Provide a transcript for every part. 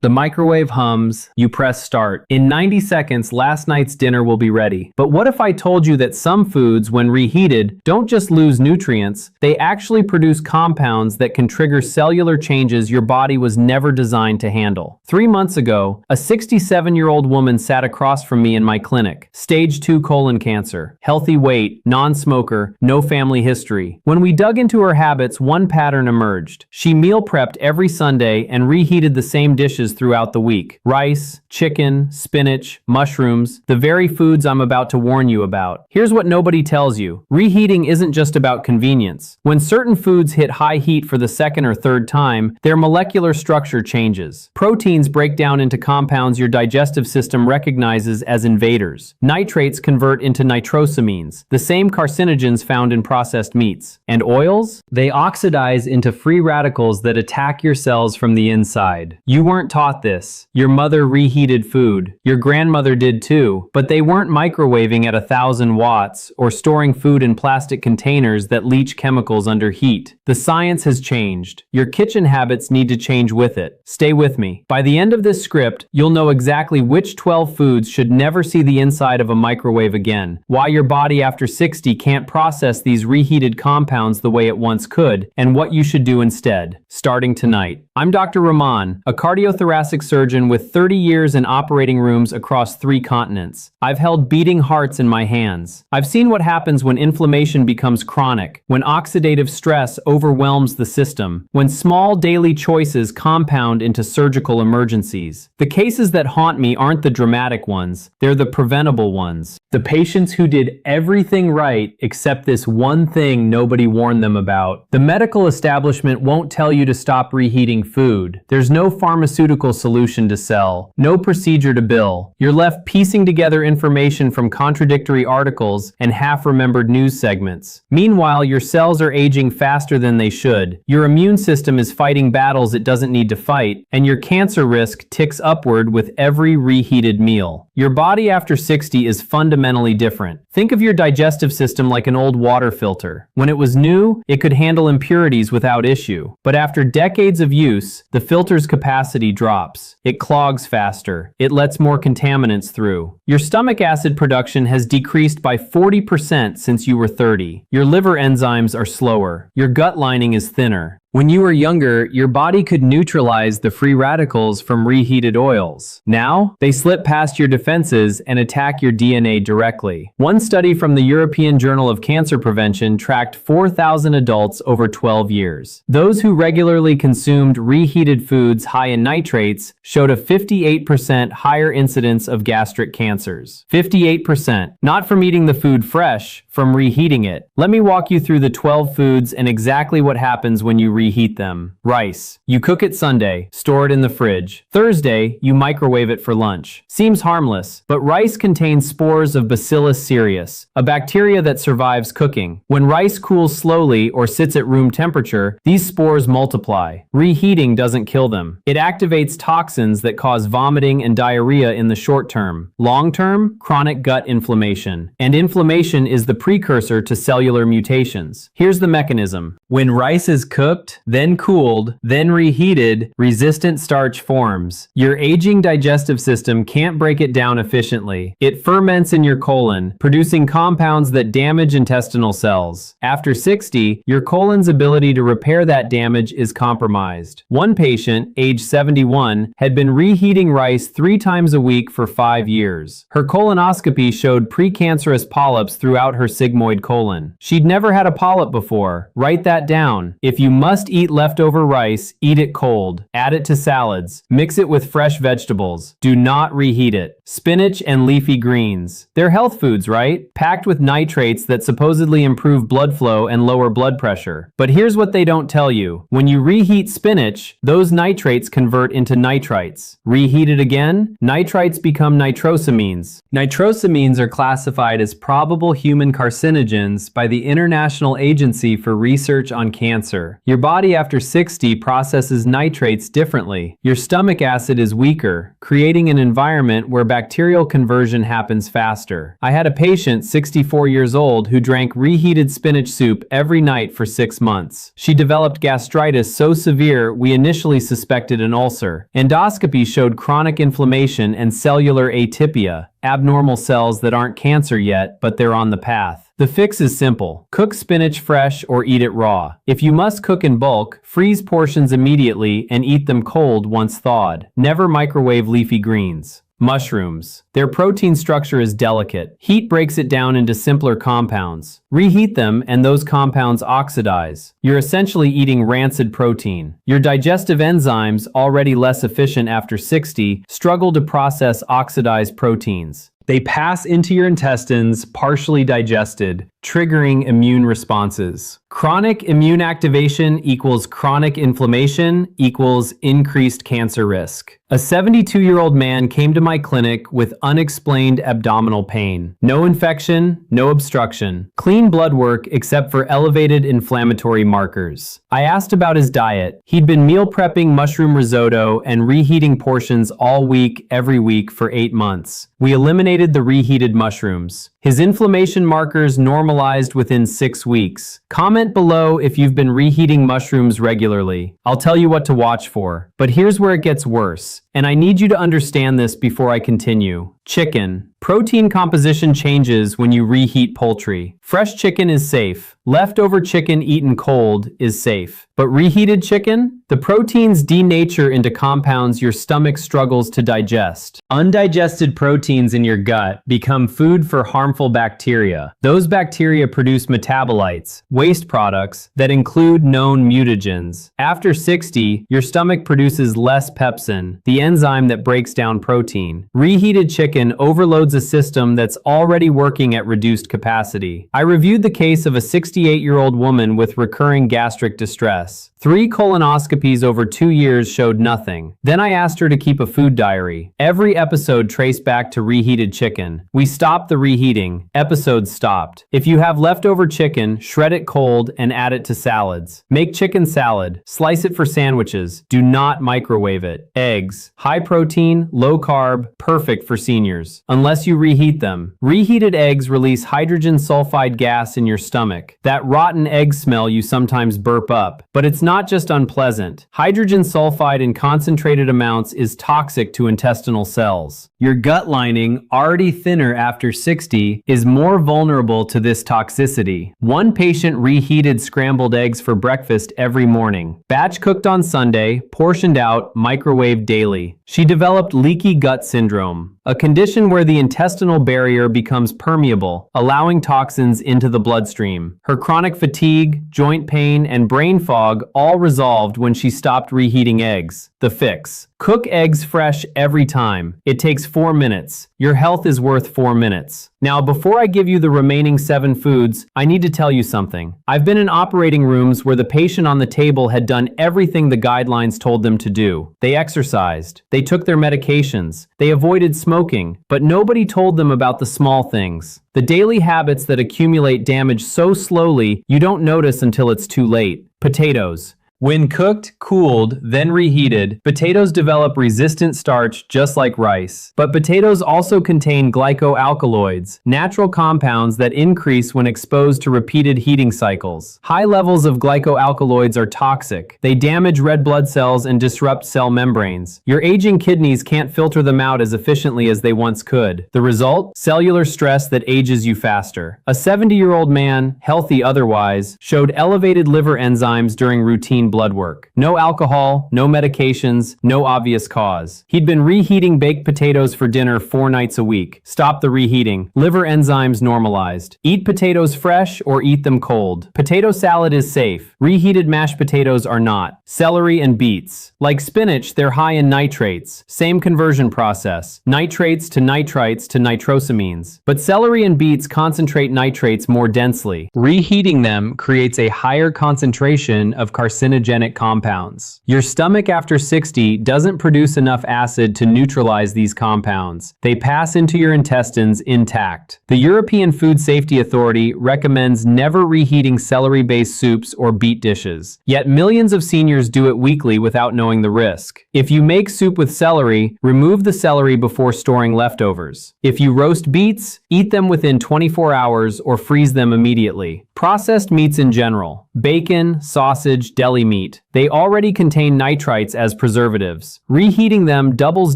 The microwave hums, you press start. In 90 seconds, last night's dinner will be ready. But what if I told you that some foods, when reheated, don't just lose nutrients, they actually produce compounds that can trigger cellular changes your body was never designed to handle? 3 months ago, a 67-year-old woman sat across from me in my clinic. Stage 2 colon cancer, healthy weight, non-smoker, no family history. When we dug into her habits, one pattern emerged. She meal prepped every Sunday and reheated the same dishes throughout the week. Rice, chicken, spinach, mushrooms, the very foods I'm about to warn you about. Here's what nobody tells you. Reheating isn't just about convenience. When certain foods hit high heat for the second or third time, their molecular structure changes. Proteins break down into compounds your digestive system recognizes as invaders. Nitrates convert into nitrosamines, the same carcinogens found in processed meats. And oils? They oxidize into free radicals that attack your cells from the inside. You weren't taught this. Your mother reheated food. Your grandmother did too, but they weren't microwaving at 1,000 watts or storing food in plastic containers that leach chemicals under heat. The science has changed. Your kitchen habits need to change with it. Stay with me. By the end of this script, you'll know exactly which 12 foods should never see the inside of a microwave again, why your body after 60 can't process these reheated compounds the way it once could, and what you should do instead, starting tonight. I'm Dr. Rahman, a cardiothoracic surgeon with 30 years in operating rooms across 3 continents. I've held beating hearts in my hands. I've seen what happens when inflammation becomes chronic, when oxidative stress overwhelms the system, when small daily choices compound into surgical emergencies. The cases that haunt me aren't the dramatic ones, they're the preventable ones. The patients who did everything right except this one thing nobody warned them about. The medical establishment won't tell you to stop reheating food. There's no pharmaceutical solution to sell, no procedure to bill. You're left piecing together information from contradictory articles and half-remembered news segments. Meanwhile, your cells are aging faster than they should. Your immune system is fighting battles it doesn't need to fight, and your cancer risk ticks upward with every reheated meal. Your body after 60 is fundamentally different. Think of your digestive system like an old water filter. When it was new, it could handle impurities without issue. But after decades of use, the filter's capacity drops. It clogs faster. It lets more contaminants through. Your stomach acid production has decreased by 40% since you were 30. Your liver enzymes are slower. Your gut lining is thinner. When you were younger, your body could neutralize the free radicals from reheated oils. Now, they slip past your defenses and attack your DNA directly. One study from the European Journal of Cancer Prevention tracked 4,000 adults over 12 years. Those who regularly consumed reheated foods high in nitrates showed a 58% higher incidence of gastric cancers. 58%. Not from eating the food fresh, from reheating it. Let me walk you through the 12 foods and exactly what happens when you reheat them. Rice. You cook it Sunday, store it in the fridge. Thursday, you microwave it for lunch. Seems harmless, but rice contains spores of Bacillus cereus, a bacteria that survives cooking. When rice cools slowly or sits at room temperature, these spores multiply. Reheating doesn't kill them. It activates toxins that cause vomiting and diarrhea in the short term. Long term, chronic gut inflammation. And inflammation is the precursor to cellular mutations. Here's the mechanism. When rice is cooked, then cooled, then reheated, resistant starch forms. Your aging digestive system can't break it down efficiently. It ferments in your colon, producing compounds that damage intestinal cells. After 60, your colon's ability to repair that damage is compromised. One patient, age 71, had been reheating rice 3 times a week for 5 years. Her colonoscopy showed precancerous polyps throughout her sigmoid colon. She'd never had a polyp before. Write that down. If you must eat leftover rice, eat it cold. Add it to salads. Mix it with fresh vegetables. Do not reheat it. Spinach and leafy greens. They're health foods, right? Packed with nitrates that supposedly improve blood flow and lower blood pressure. But here's what they don't tell you. When you reheat spinach, those nitrates convert into nitrites. Reheat it again, nitrites become nitrosamines. Nitrosamines are classified as probable human carcinogens by the International Agency for Research on Cancer. Your body body after 60 processes nitrates differently. Your stomach acid is weaker, creating an environment where bacterial conversion happens faster. I had a patient, 64 years old, who drank reheated spinach soup every night for 6 months. She developed gastritis so severe we initially suspected an ulcer. Endoscopy showed chronic inflammation and cellular atypia, abnormal cells that aren't cancer yet, but they're on the path. The fix is simple. Cook spinach fresh or eat it raw. If you must cook in bulk, freeze portions immediately and eat them cold once thawed. Never microwave leafy greens. Mushrooms. Their protein structure is delicate. Heat breaks it down into simpler compounds. Reheat them and those compounds oxidize. You're essentially eating rancid protein. Your digestive enzymes, already less efficient after 60, struggle to process oxidized proteins. They pass into your intestines, partially digested, triggering immune responses. Chronic immune activation equals chronic inflammation equals increased cancer risk. A 72-year-old man came to my clinic with unexplained abdominal pain. No infection, no obstruction. Clean blood work except for elevated inflammatory markers. I asked about his diet. He'd been meal prepping mushroom risotto and reheating portions all week, every week for 8 months. We eliminated the reheated mushrooms. His inflammation markers normalized within 6 weeks. Comment below if you've been reheating mushrooms regularly. I'll tell you what to watch for. But here's where it gets worse, and I need you to understand this before I continue. Chicken. Protein composition changes when you reheat poultry. Fresh chicken is safe. Leftover chicken eaten cold is safe. But reheated chicken? The proteins denature into compounds your stomach struggles to digest. Undigested proteins in your gut become food for harmful bacteria. Those bacteria produce metabolites, waste products, that include known mutagens. After 60, your stomach produces less pepsin, the enzyme that breaks down protein. Reheated chicken overloads a system that's already working at reduced capacity. I reviewed the case of a 68-year-old woman with recurring gastric distress. 3 colonoscopies over 2 years showed nothing. Then I asked her to keep a food diary. Every episode traced back to reheated chicken. We stopped the reheating. Episodes stopped. If you have leftover chicken, shred it cold and add it to salads. Make chicken salad. Slice it for sandwiches. Do not microwave it. Eggs. High protein, low carb, perfect for seniors. Unless you reheat them. Reheated eggs release hydrogen sulfide gas in your stomach. That rotten egg smell you sometimes burp up. But it's not just unpleasant. Hydrogen sulfide in concentrated amounts is toxic to intestinal cells. Your gut lining, already thinner after 60, is more vulnerable to this toxicity. One patient reheated scrambled eggs for breakfast every morning. Batch cooked on Sunday, portioned out, microwaved daily. She developed leaky gut syndrome, a condition where the intestinal barrier becomes permeable, allowing toxins into the bloodstream. Her chronic fatigue, joint pain, and brain fog all resolved when she stopped reheating eggs. The fix. Cook eggs fresh every time. It takes 4 minutes. Your health is worth 4 minutes. Now, before I give you the remaining 7 foods, I need to tell you something. I've been in operating rooms where the patient on the table had done everything the guidelines told them to do. They exercised. They took their medications. They avoided smoking. But nobody told them about the small things. The daily habits that accumulate damage so slowly you don't notice until it's too late. Potatoes. When cooked, cooled, then reheated, potatoes develop resistant starch just like rice. But potatoes also contain glycoalkaloids, natural compounds that increase when exposed to repeated heating cycles. High levels of glycoalkaloids are toxic. They damage red blood cells and disrupt cell membranes. Your aging kidneys can't filter them out as efficiently as they once could. The result? Cellular stress that ages you faster. A 70-year-old man, healthy otherwise, showed elevated liver enzymes during routine blood work. No alcohol, no medications, no obvious cause. He'd been reheating baked potatoes for dinner 4 nights a week. Stop the reheating. Liver enzymes normalized. Eat potatoes fresh or eat them cold. Potato salad is safe. Reheated mashed potatoes are not. Celery and beets. Like spinach, they're high in nitrates. Same conversion process. Nitrates to nitrites to nitrosamines. But celery and beets concentrate nitrates more densely. Reheating them creates a higher concentration of carcinogenic compounds. Your stomach after 60 doesn't produce enough acid to neutralize these compounds. They pass into your intestines intact. The European Food Safety Authority recommends never reheating celery-based soups or beet reheat dishes. Yet millions of seniors do it weekly without knowing the risk. If you make soup with celery, remove the celery before storing leftovers. If you roast beets, eat them within 24 hours or freeze them immediately. Processed meats in general, bacon, sausage, deli meat, they already contain nitrites as preservatives. Reheating them doubles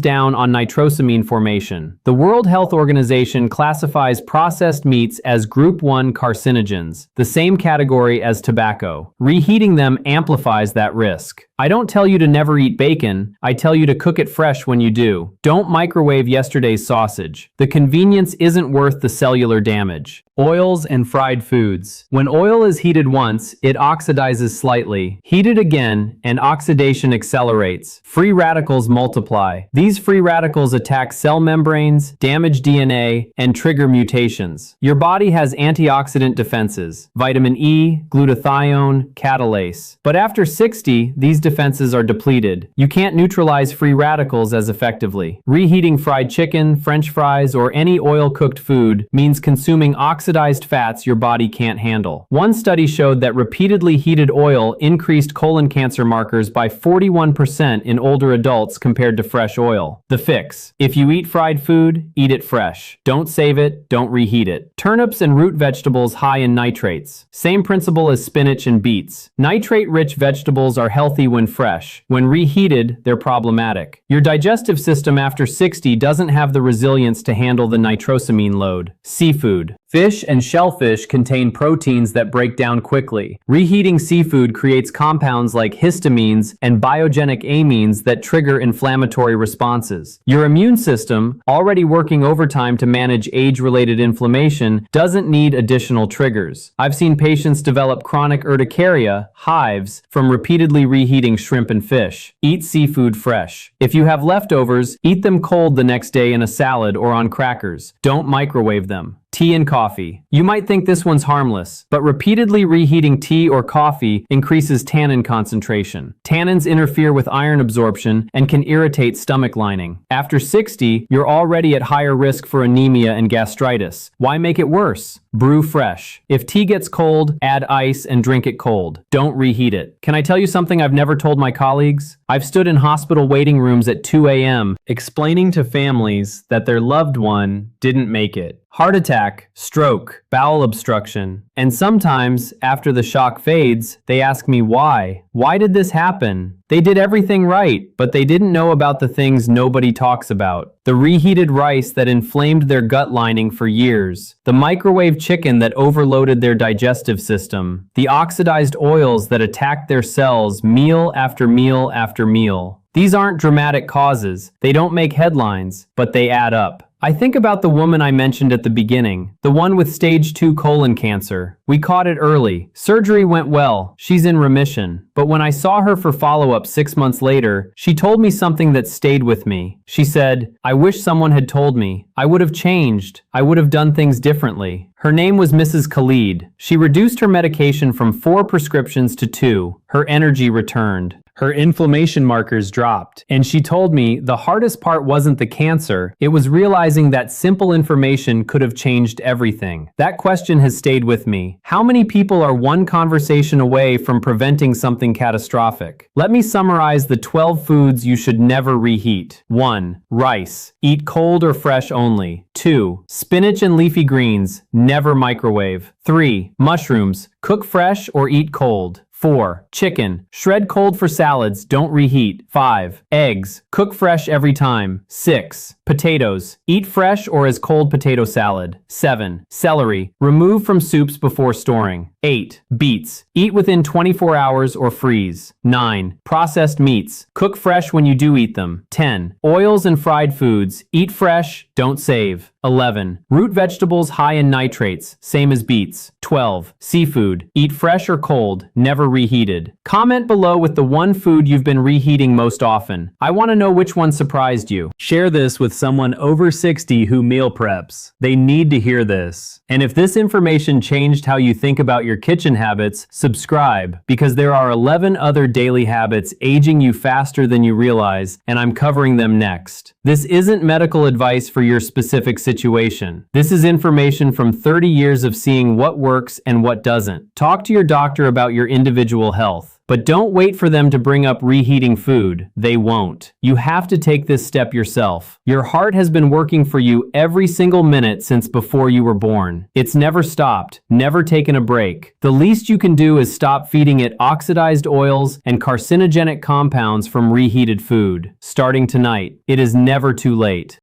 down on nitrosamine formation. The World Health Organization classifies processed meats as Group 1 carcinogens, the same category as tobacco. Reheating them amplifies that risk. I don't tell you to never eat bacon, I tell you to cook it fresh when you do. Don't microwave yesterday's sausage. The convenience isn't worth the cellular damage. Oils and fried foods. When oil is heated once, it oxidizes slightly. Heat it again, and oxidation accelerates. Free radicals multiply. These free radicals attack cell membranes, damage DNA, and trigger mutations. Your body has antioxidant defenses: vitamin E, glutathione, catalase. But after 60, these defenses are depleted. You can't neutralize free radicals as effectively. Reheating fried chicken, French fries, or any oil-cooked food means consuming oxidized fats your body can't handle. One study showed that repeatedly heated oil increased colon cancer markers by 41% in older adults compared to fresh oil. The fix: if you eat fried food, eat it fresh. Don't save it, don't reheat it. Turnips and root vegetables high in nitrates. Same principle as spinach and beets. Nitrate-rich vegetables are healthy when fresh. When reheated, they're problematic. Your digestive system after 60 doesn't have the resilience to handle the nitrosamine load. Seafood. Fish and shellfish contain proteins that break down quickly. Reheating seafood creates compounds like histamines and biogenic amines that trigger inflammatory responses. Your immune system, already working overtime to manage age-related inflammation, doesn't need additional triggers. I've seen patients develop chronic urticaria, hives, from repeatedly reheating shrimp and fish. Eat seafood fresh. If you have leftovers, eat them cold the next day in a salad or on crackers. Don't microwave them. Tea and coffee. You might think this one's harmless, but repeatedly reheating tea or coffee increases tannin concentration. Tannins interfere with iron absorption and can irritate stomach lining. After 60, you're already at higher risk for anemia and gastritis. Why make it worse? Brew fresh. If tea gets cold, add ice and drink it cold. Don't reheat it. Can I tell you something I've never told my colleagues? I've stood in hospital waiting rooms at 2 a.m. explaining to families that their loved one didn't make it. Heart attack, stroke, bowel obstruction. And sometimes, after the shock fades, they ask me why. Why did this happen? They did everything right, but they didn't know about the things nobody talks about. The reheated rice that inflamed their gut lining for years. The microwave chicken that overloaded their digestive system. The oxidized oils that attacked their cells meal after meal after meal. These aren't dramatic causes. They don't make headlines, but they add up. I think about the woman I mentioned at the beginning, the one with stage 2 colon cancer. We caught it early. Surgery went well. She's in remission. But when I saw her for follow-up 6 months later, she told me something that stayed with me. She said, "I wish someone had told me. I would have changed. I would have done things differently." Her name was Mrs. Khalid. She reduced her medication from 4 prescriptions to 2. Her energy returned. Her inflammation markers dropped. And she told me the hardest part wasn't the cancer, it was realizing that simple information could have changed everything. That question has stayed with me. How many people are one conversation away from preventing something catastrophic? Let me summarize the 12 foods you should never reheat. 1. Rice. Eat cold or fresh only. 2. Spinach and leafy greens. Never microwave. 3. Mushrooms. Cook fresh or eat cold. 4. Chicken. Shred cold for salads, don't reheat. 5. Eggs. Cook fresh every time. 6. Potatoes. Eat fresh or as cold potato salad. 7. Celery. Remove from soups before storing. 8. Beets. Eat within 24 hours or freeze. 9. Processed meats. Cook fresh when you do eat them. 10. Oils and fried foods. Eat fresh, don't save. 11. Root vegetables high in nitrates, same as beets. 12. Seafood. Eat fresh or cold, never reheated. Comment below with the one food you've been reheating most often. I want to know which one surprised you. Share this with someone over 60 who meal preps. They need to hear this. And if this information changed how you think about your kitchen habits, subscribe, because there are 11 other daily habits aging you faster than you realize, and I'm covering them next. This isn't medical advice for your specific situation. This is information from 30 years of seeing what works and what doesn't. Talk to your doctor about your individual health. But don't wait for them to bring up reheating food. They won't. You have to take this step yourself. Your heart has been working for you every single minute since before you were born. It's never stopped, never taken a break. The least you can do is stop feeding it oxidized oils and carcinogenic compounds from reheated food. Starting tonight, it is never too late.